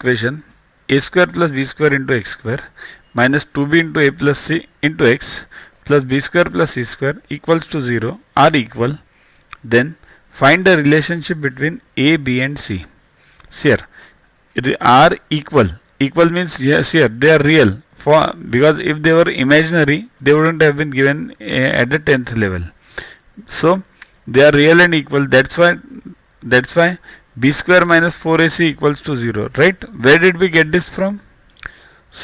equation a square plus b square into x square minus 2b into a plus c into x plus b square plus c square equals to 0 are equal, then find the relationship between a, b and c. Here, they are equal. Equal means yes, here they are real. Because if they were imaginary, they wouldn't have been given at the 10th level. So they are real and equal. That's why b square minus 4ac equals to 0. Right? Where did we get this from?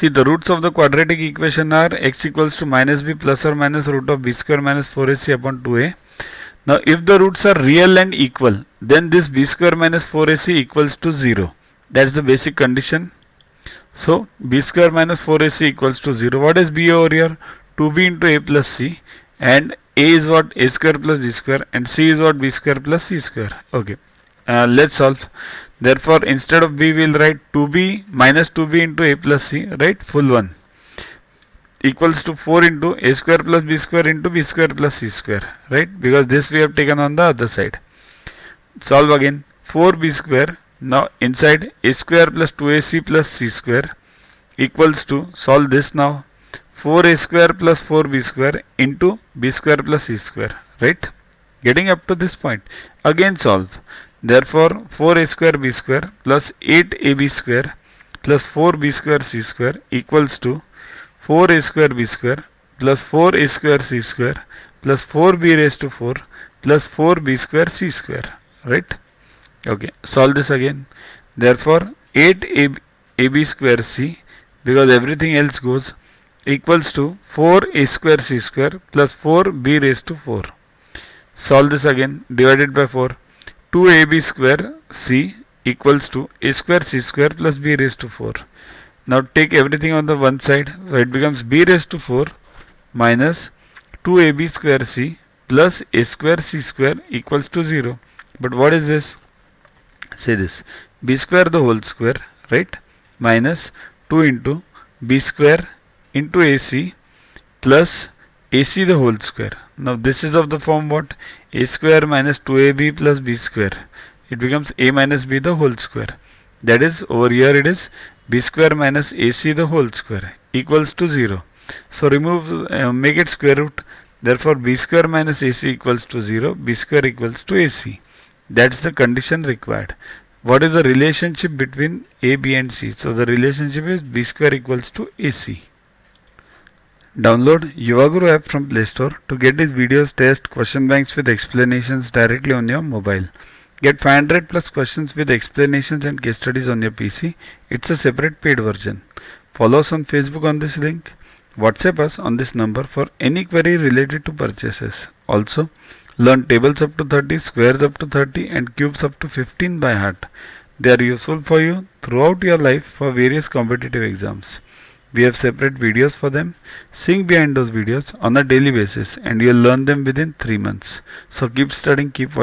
See, the roots of the quadratic equation are x equals to minus b plus or minus root of b square minus 4ac upon 2a. Now, if the roots are real and equal, then this b square minus 4ac equals to 0. That's the basic condition. So, b square minus 4ac equals to 0. What is b over here? 2b into a plus c, and a is what? A square plus b square, and c is what? B square plus c square. Okay. Let's solve. Therefore, instead of b, we will write 2b minus 2b into a plus c, right? Full one, equals to 4 into a square plus b square into b square plus c square, right? Because this we have taken on the other side. Solve again. 4b square. Now inside a square plus 2ac plus c square equals to, solve this now, 4a square plus 4b square into b square plus c square, right? Getting up to this point. Again solve. Therefore 4a square b square plus 8ab square plus 4b square c square equals to 4a square b square plus 4a square c square plus 4b raised to 4 plus 4b square c square, right? Okay, solve this again. Therefore 8ab square c, because everything else goes, equals to 4a square c square plus 4b raised to 4. Solve this again. Divided by 4. 2ab square c equals to a square c square plus b raised to 4. Now take everything on the one side, so it becomes b raised to 4 minus 2ab square c plus a square c square equals to 0. But what is this? Say this, b square the whole square, right? Minus 2 into b square into ac plus ac the whole square. Now this is of the form what? A square minus 2ab plus b square. It becomes a minus b the whole square. That is, over here it is b square minus ac the whole square equals to 0. So remove, make it square root. Therefore b square minus ac equals to 0. B square equals to ac. That's the condition required. What is the relationship between a, b and c? So the relationship is b square equals to ac. Download Yuvaguru app from Play Store to get these videos, tests, question banks with explanations directly on your mobile. Get 500 plus questions with explanations and case studies on your PC. It's a separate paid version. Follow us on Facebook on this link. WhatsApp us on this number for any query related to purchases. Also, learn tables up to 30, squares up to 30 and cubes up to 15 by heart. They are useful for you throughout your life for various competitive exams. We have separate videos for them. Sing behind those videos on a daily basis and you'll learn them within 3 months. So keep studying, keep watching.